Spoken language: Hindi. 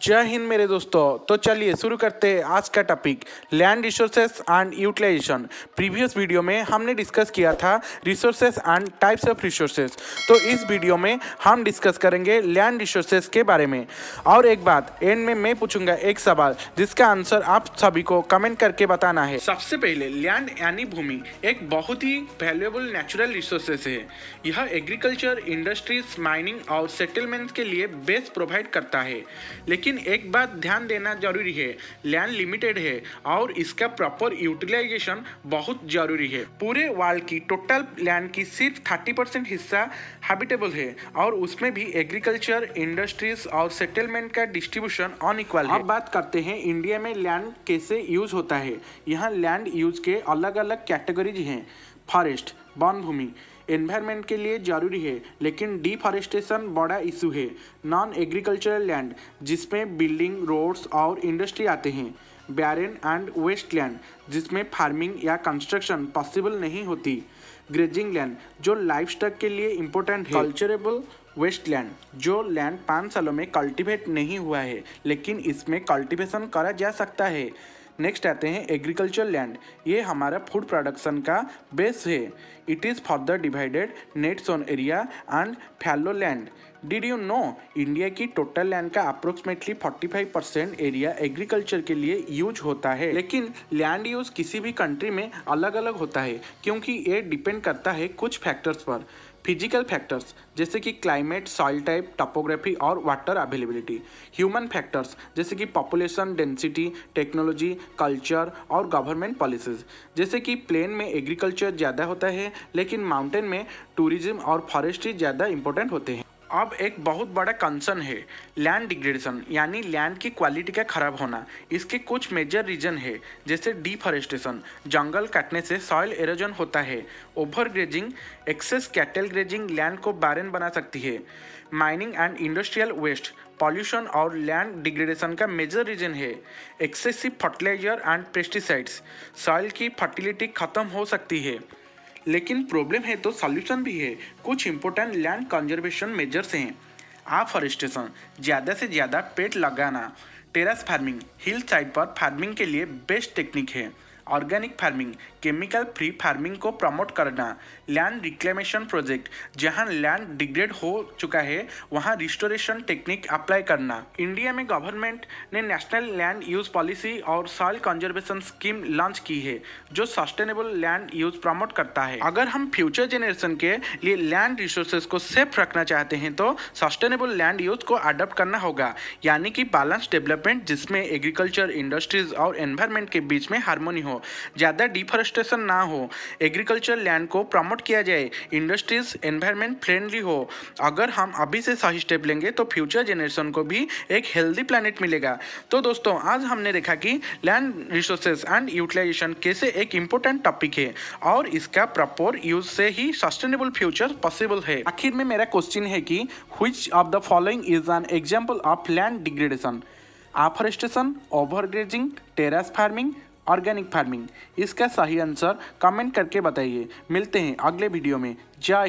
जय हिंद मेरे दोस्तों। तो चलिए शुरू करते हैं आज का topic land resources and utilisation. Previous video में हमने डिस्कस किया था resources and types of resources. तो इस वीडियो में हम डिस्कस करेंगे लैंड रिसोर्सेस के बारे में। और एक बात एंड में मैं पूछूंगा एक सवाल जिसका आंसर आप सभी को कमेंट करके बताना है। सबसे पहले लैंड यानी भूमि एक बहुत ही वैल्यूएबल नेचुरल रिसोर्सेस है। यह एग्रीकल्चर, इंडस्ट्रीज, माइनिंग और सेटलमेंट के लिए बेस प्रोवाइड करता है। लेकिन एक बात ध्यान देना जरूरी है, लैंड लिमिटेड है और इसका प्रॉपर यूटिलाइजेशन बहुत जरूरी है। पूरे वर्ल्ड की टोटल लैंड की सिर्फ 30% हिस्सा हैबिटेबल है और उसमें भी एग्रीकल्चर, इंडस्ट्रीज और सेटलमेंट का डिस्ट्रीब्यूशन अनइक्वल है। अब बात करते हैं इंडिया में लैंड कैसे यूज होता है। यहाँ लैंड यूज के अलग अलग कैटेगरीज हैं। फॉरेस्ट, वन भूमि एनवायरनमेंट के लिए जरूरी है, लेकिन डिफॉरेस्टेशन बड़ा इशू है। नॉन एग्रीकल्चरल लैंड जिसमें बिल्डिंग, रोड्स और इंडस्ट्री आते हैं। बैरन एंड वेस्ट लैंड जिसमें फार्मिंग या कंस्ट्रक्शन पॉसिबल नहीं होती। ग्रेजिंग लैंड जो लाइफस्टॉक के लिए इम्पोर्टेंट है। कल्चरेबल वेस्ट लैंड जो लैंड 5 सालों में कल्टीवेट नहीं हुआ है लेकिन इसमें कल्टीवेशन करा जा सकता है। नेक्स्ट आते हैं एग्रीकल्चर लैंड। ये हमारा फूड प्रोडक्शन का बेस है। It is further divided net zone area and fallow land. Did you know India की टोटल लैंड का अप्रोक्सीमेटली 45% एरिया एग्रीकल्चर के लिए यूज होता है। लेकिन लैंड यूज किसी भी कंट्री में अलग अलग होता है क्योंकि ये डिपेंड करता है कुछ फैक्टर्स पर। फिजिकल फैक्टर्स जैसे कि क्लाइमेट, सॉइल टाइप, टोपोग्राफी और वाटर अवेलेबिलिटी। ह्यूमन फैक्टर्स जैसे कि पॉपुलेशन डेंसिटी, टेक्नोलॉजी, कल्चर और गवर्नमेंट पॉलिसीज। जैसे कि प्लेन में एग्रीकल्चर ज़्यादा होता है लेकिन माउंटेन में टूरिज्म और फॉरेस्ट्री ज़्यादा इंपॉर्टेंट होते हैं। अब एक बहुत बड़ा कंसर्न है लैंड डिग्रेडेशन यानी लैंड की क्वालिटी का खराब होना। इसके कुछ मेजर रीजन है जैसे डिफॉरेस्टेशन, जंगल काटने से सॉइल एरोजन होता है। Over grazing, excess cattle grazing land को बारन बना सकती है। Mining and industrial waste, pollution और लैंड डिग्रेडेशन का मेजर रीजन है। Excessive fertiliser and pesticides, soil की फर्टिलिटी खत्म हो सकती है। लेकिन प्रॉब्लम है तो सॉल्यूशन भी है। कुछ इंपॉर्टेंट लैंड कंजर्वेशन मेजर्स हैं। आफ्फॉरेस्टेशन, ज़्यादा से ज़्यादा पेड़ लगाना। टेरेस फार्मिंग, हिल साइड पर फार्मिंग के लिए बेस्ट टेक्निक है। Organic farming, chemical free farming को प्रमोट करना। लैंड रिक्लेमेशन प्रोजेक्ट, जहां लैंड डिग्रेड हो चुका है वहां रिस्टोरेशन टेक्निक अप्लाई करना। इंडिया में गवर्नमेंट ने नेशनल लैंड यूज पॉलिसी और सॉइल कंजर्वेशन स्कीम लॉन्च की है जो सस्टेनेबल लैंड यूज प्रमोट करता है। अगर हम फ्यूचर जनरेशन के लिए लैंड रिसोर्सेज को सेफ रखना चाहते हैं तो सस्टेनेबल लैंड यूज को अडॉप्ट करना होगा, यानी कि बैलेंस डेवलपमेंट जिसमें एग्रीकल्चर, इंडस्ट्रीज और एनवायरनमेंट के बीच में हार्मोनी हो। ज़्यादा डिफॉरेस्टेशन ना हो, एग्रीकल्चर लैंड को प्रमोट किया जाए, इंडस्ट्रीज एनवायरनमेंट फ्रेंडली हो। अगर हम अभी से सही स्टेप लेंगे तो फ्यूचर जनरेशन को भी एक हेल्दी प्लैनेट मिलेगा। तो दोस्तों आज हमने देखा कि लैंड रिसोर्सेज एंड यूटिलाइजेशन कैसे एक इम्पोर्टेंट टॉपिक है और इसका प्रॉपर यूज से ही सस्टेनेबल फ्यूचर पॉसिबल है। आखिर में मेरा क्वेश्चन है कि which of the following is an example of land degradation? Afforestation, overgrazing, terrace farming, organic farming. इसका सही आंसर कमेंट करके बताइए। मिलते हैं अगले वीडियो में। जय हिंद।